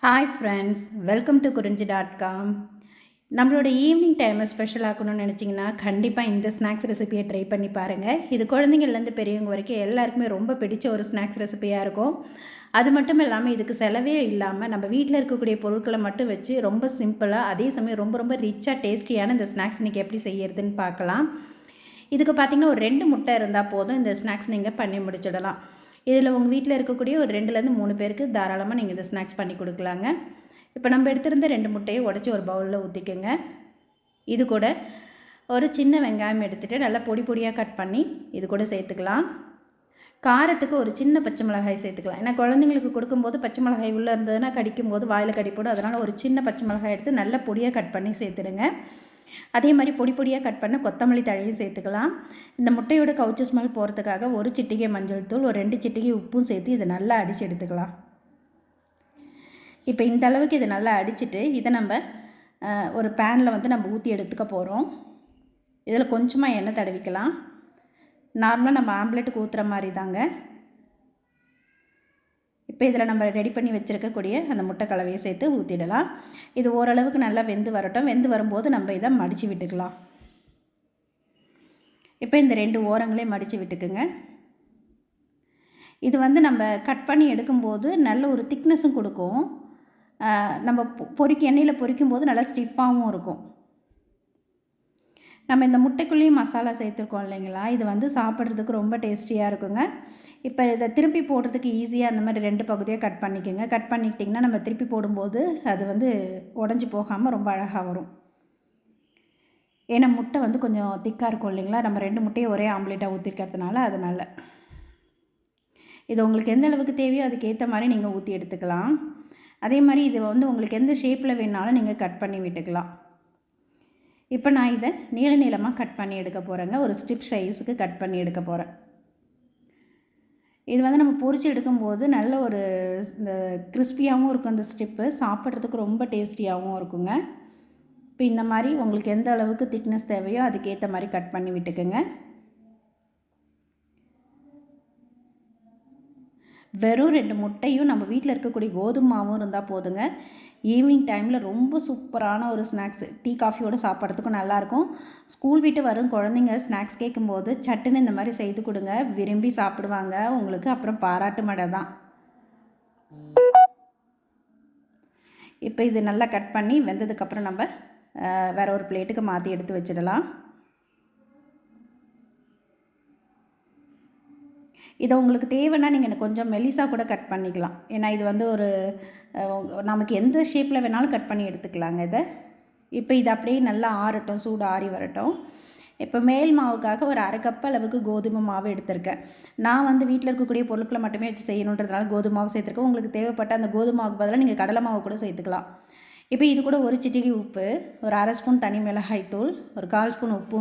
Hi friends, welcome to குறிஞ்சி.com. நம்மளோட evening டைமை ஸ்பெஷல் ஆக்கணும்னு நினச்சிங்கன்னா கண்டிப்பாக இந்த ஸ்நாக்ஸ் ரெசிபியை ட்ரை பண்ணி பாருங்கள். இது குழந்தைங்கள்லேருந்து பெரியவங்க வரைக்கும் எல்லாருக்குமே ரொம்ப பிடிச்ச ஒரு ஸ்நாக்ஸ் ரெசிபியாக இருக்கும். அது மட்டும் இல்லாமல் இதுக்கு செலவே இல்லாமல் நம்ம வீட்டில் இருக்கக்கூடிய பொருட்களை மட்டும் வச்சு ரொம்ப சிம்பிளாக, அதே சமயம் ரொம்ப ரொம்ப ரிச்சாக டேஸ்டியான இந்த ஸ்நாக்ஸ் இன்றைக்கி எப்படி செய்யறதுன்னு பார்க்கலாம். இதுக்கு பார்த்திங்கன்னா ஒரு 2 முட்டை இருந்தால் போதும் இந்த ஸ்நாக்ஸ் நீங்கள் பண்ணி முடிச்சிடலாம். இதில் உங்கள் வீட்டில் இருக்கக்கூடிய ஒரு 2லேருந்து 3 பேருக்கு தாராளமாக நீங்கள் இந்த ஸ்நாக்ஸ் பண்ணி கொடுக்கலாங்க. இப்போ நம்ம எடுத்திருந்த 2 முட்டையை உடச்சி ஒரு பவுலில் ஊற்றிக்கோங்க. இது கூட ஒரு சின்ன வெங்காயம் எடுத்துகிட்டு நல்லா பொடி பொடியாக கட் பண்ணி இது கூட சேர்த்துக்கலாம். காரத்துக்கு ஒரு சின்ன பச்சை மிளகாய் சேர்த்துக்கலாம். ஏன்னா குழந்தைங்களுக்கு கொடுக்கும்போது பச்சை மிளகாய் உள்ளே இருந்ததுன்னா கடிக்கும்போது வாயில் கடிப்போடும். அதனால் ஒரு சின்ன பச்சை மிளகாய் எடுத்து நல்லா பொடியாக கட் பண்ணி சேர்த்துடுங்க. அதே மாதிரி பொடி பொடியாக கட் பண்ண கொத்தமல்லி தழையும் சேர்த்துக்கலாம். இந்த முட்டையோட கவுச்சி ஸ்மெல் போகிறதுக்காக ஒரு சிட்டிகை மஞ்சள் தூள், ஒரு 2 சிட்டிகை உப்பும் சேர்த்து இதை நல்லா அடித்து எடுத்துக்கலாம். இப்போ இந்த அளவுக்கு இதை நல்லா அடிச்சுட்டு இதை நம்ம ஒரு பேனில் வந்து நம்ம ஊற்றி எடுத்துக்க போகிறோம். இதில் கொஞ்சமாக எண்ணெய் தடவிக்கலாம். நார்மலாக நம்ம ஆம்லெட்டுக்கு ஊற்றுற மாதிரி தாங்க. இப்போ இதில் நம்ம ரெடி பண்ணி வச்சுருக்கக்கூடிய அந்த முட்டை கலவையை சேர்த்து ஊற்றிடலாம். இது ஓரளவுக்கு நல்லா வெந்து வரட்டும். வெந்து வரும்போது நம்ம இதை மடித்து விட்டுக்கலாம். இப்போ இந்த 2 ஓரங்களையும் மடித்து விட்டுக்குங்க. இது வந்து நம்ம கட் பண்ணி எடுக்கும்போது நல்ல ஒரு திக்னஸும் கொடுக்கும். நம்ம எண்ணெயில் பொரிக்கும்போது நல்லா ஸ்டிஃபாகவும் இருக்கும். நம்ம இந்த முட்டைக்குள்ளேயும் மசாலா சேர்த்துருக்கோம் இல்லைங்களா, இது வந்து சாப்பிட்றதுக்கு ரொம்ப டேஸ்டியாக இருக்குங்க. இப்போ இதை திருப்பி போடுறதுக்கு ஈஸியாக அந்த மாதிரி 2 பகுதியாக கட் பண்ணிக்கோங்க. கட் பண்ணிக்கிட்டிங்கன்னா நம்ம திருப்பி போடும்போது அது வந்து உடஞ்சி போகாமல் ரொம்ப அழகாக வரும். ஏன்னா முட்டை வந்து கொஞ்சம் திக்காக இருக்கும் இல்லைங்களா, நம்ம 2 முட்டையை ஒரே ஆம்லேட்டாக ஊற்றிருக்கிறதுனால அதனால். இது உங்களுக்கு எந்த அளவுக்கு தேவையோ அதுக்கேற்ற மாதிரி நீங்கள் ஊற்றி எடுத்துக்கலாம். அதே மாதிரி இது வந்து உங்களுக்கு எந்த ஷேப்பில் வேணாலும் நீங்கள் கட் பண்ணி விட்டுக்கலாம். இப்போ நான் இதை நீளமாக கட் பண்ணி எடுக்க போகிறேங்க. ஒரு ஸ்ட்ரிப் சைஸுக்கு கட் பண்ணி எடுக்க போகிறேன். இது வந்து நம்ம பொரிச்சு எடுக்கும்போது நல்ல ஒரு இந்த கிறிஸ்பியாகவும் இருக்கும். அந்த ஸ்ட்ரிப்பு சாப்பிட்றதுக்கு ரொம்ப டேஸ்டியாகவும் இருக்குங்க. இப்போ இந்த மாதிரி உங்களுக்கு எந்த அளவுக்கு திக்னஸ் தேவையோ அதுக்கேற்ற மாதிரி கட் பண்ணி விட்டுக்குங்க. வெறும் 2 முட்டையும் நம்ம வீட்டில் இருக்கக்கூடிய கோதுமை மாவும் இருந்தால் போதுங்க. ஈவினிங் டைமில் ரொம்ப சூப்பரான ஒரு ஸ்நாக்ஸ், டீ காஃபியோடு சாப்பிட்றதுக்கும் நல்லாயிருக்கும். ஸ்கூல் விட்டு வரும் குழந்தைங்க ஸ்நாக்ஸ் கேட்கும்போது சட்டுன்னு இந்த மாதிரி செய்து கொடுங்க, விரும்பி சாப்பிடுவாங்க. உங்களுக்கு அப்புறம் பாராட்டு மடை தான். இப்போ இது நல்லா கட் பண்ணி வெந்ததுக்கப்புறம் நம்ம வேறு ஒரு பிளேட்டுக்கு மாற்றி எடுத்து வச்சிடலாம். இதை உங்களுக்கு தேவைன்னா நீங்கள் கொஞ்சம் மெலிசாக கூட கட் பண்ணிக்கலாம். ஏன்னா இது வந்து ஒரு நமக்கு எந்த ஷேப்பில் வேணாலும் கட் பண்ணி எடுத்துக்கலாங்க இதை. இப்போ இது அப்படியே நல்லா ஆறட்டும், சூடு ஆறி வரட்டும். இப்போ மேல் மாவுக்காக ஒரு 1/2 கப் அளவுக்கு கோதுமை மாவு எடுத்திருக்கேன். நான் வந்து வீட்டில் இருக்கக்கூடிய பொருட்களை மட்டுமே வச்சு செய்யணுன்றதுனால கோதுமை மாவு சேர்த்துருக்கேன். உங்களுக்கு தேவைப்பட்ட அந்த கோதுமை மாவுக்கு பதிலாக நீங்கள் கடலை மாவு கூட சேர்த்துக்கலாம். இப்போ இது கூட ஒரு சிட்டிகை உப்பு, ஒரு 1/2 ஸ்பூன் தனி மிளகாய் தூள், ஒரு 1/4 ஸ்பூன் உப்பு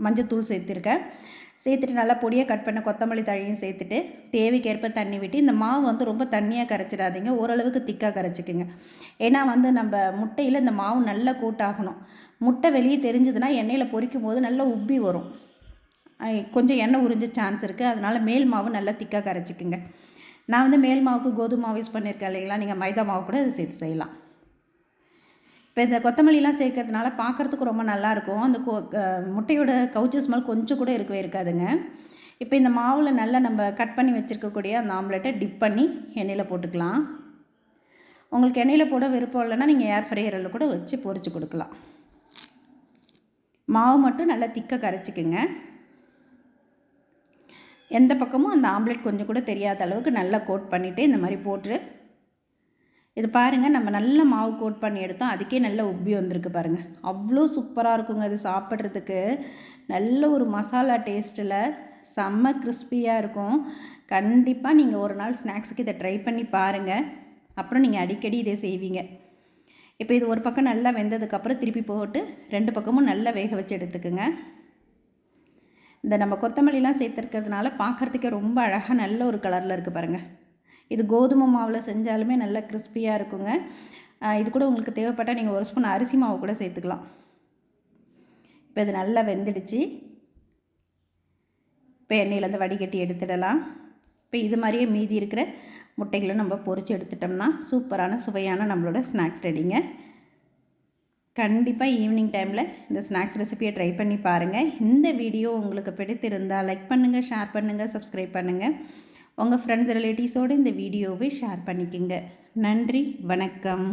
மஞ்சத்தூள் சேர்த்துருக்கேன். சேர்த்துட்டு நல்லா பொடியாக கட் பண்ண கொத்தமல்லி தழையும் சேர்த்துட்டு தேவைக்கேற்ப தண்ணி விட்டு, இந்த மாவு வந்து ரொம்ப தண்ணியாக கரைச்சிடாதீங்க, ஓரளவுக்கு திக்காக கரைச்சிக்குங்க. ஏன்னா வந்து நம்ம முட்டையில் இந்த மாவு நல்லா கூட்டாகணும். முட்டை வெளியே தெரிஞ்சதுன்னா எண்ணெயில் பொரிக்கும் போது நல்லா உப்பி வரும், கொஞ்சம் எண்ணெய் உறிஞ்ச சான்ஸ் இருக்குது. அதனால் மேல் மாவு நல்லா திக்காக கரைச்சிக்குங்க. நான் வந்து மேல் மாவுக்கு கோதுமை மாவு யூஸ் பண்ணியிருக்கேன் இல்லைங்களா, நீங்கள் மைதா மாவு கூட இதை சேர்த்து செய்யலாம். இப்போ இந்த கொத்தமல்லிலாம் சேர்க்கறதுனால பார்க்குறதுக்கு ரொம்ப நல்லாயிருக்கும். அந்த முட்டையோட கவுச்சி ஸ்மெல் கொஞ்சம் கூட இருக்கவே இருக்காதுங்க. இப்போ இந்த மாவில் நல்லா நம்ம கட் பண்ணி வச்சுருக்கக்கூடிய அந்த ஆம்லெட்டை டிப் பண்ணி எண்ணெயில் போட்டுக்கலாம். உங்களுக்கு எண்ணெயில் போட விருப்பம் இல்லைன்னா நீங்கள் ஏர் ஃப்ரையரில் கூட வச்சு பொரிச்சு கொடுக்கலாம். மாவு மட்டும் நல்லா திக்காக கரைச்சிக்குங்க. எந்த பக்கமும் அந்த ஆம்லெட் கொஞ்சம் கூட தெரியாத அளவுக்கு நல்லா கோட் பண்ணிவிட்டு இந்த மாதிரி போட்டு இது பாருங்கள், நம்ம நல்ல மாவு கோட் பண்ணி எடுத்தோம், அதுக்கே நல்ல உப்பி வந்திருக்கு பாருங்கள். அவ்வளோ சூப்பராக இருக்குங்க அது சாப்பிட்றதுக்கு. நல்ல ஒரு மசாலா டேஸ்ட்டில் செம்ம கிறிஸ்பியாக இருக்கும். கண்டிப்பாக நீங்கள் ஒரு நாள் ஸ்நாக்ஸுக்கு இதை ட்ரை பண்ணி பாருங்கள். அப்புறம் நீங்கள் அடிக்கடி இதே செய்வீங்க. இப்போ இது ஒரு பக்கம் நல்லா வெந்ததுக்கப்புறம் திருப்பி போட்டு 2 பக்கமும் நல்லா வேக வச்சு எடுத்துக்குங்க. இந்த நம்ம கொத்தமல்லிலாம் சேர்த்துருக்கிறதுனால பார்க்குறதுக்கே ரொம்ப அழகாக நல்ல ஒரு கலரில் இருக்குது பாருங்கள். இது கோதுமை மாவில் செஞ்சாலுமே நல்லா கிறிஸ்பியாக இருக்குங்க. இது கூட உங்களுக்கு தேவைப்பட்டால் நீங்கள் 1 ஸ்பூன் அரிசி மாவு கூட சேர்த்துக்கலாம். இப்போ இது நல்லா வெந்துடுச்சு. இப்போ எண்ணெயிலேருந்து வடிகட்டி எடுத்துடலாம். இப்போ இது மாதிரியே மீதி இருக்கிற முட்டைகளும் நம்ம பொரித்து எடுத்துட்டோம்னா சூப்பரான சுவையான நம்மளோட ஸ்நாக்ஸ் ரெடிங்க. கண்டிப்பாக ஈவினிங் டைமில் இந்த ஸ்நாக்ஸ் ரெசிபியை ட்ரை பண்ணி பாருங்கள். இந்த வீடியோ உங்களுக்கு பிடித்திருந்தால் லைக் பண்ணுங்கள், ஷேர் பண்ணுங்கள், சப்ஸ்கிரைப் பண்ணுங்கள். உங்கள் ஃப்ரெண்ட்ஸ் ரிலேட்டிவ்ஸோடு இந்த வீடியோவை ஷேர் பண்ணிக்கோங்க. நன்றி, வணக்கம்.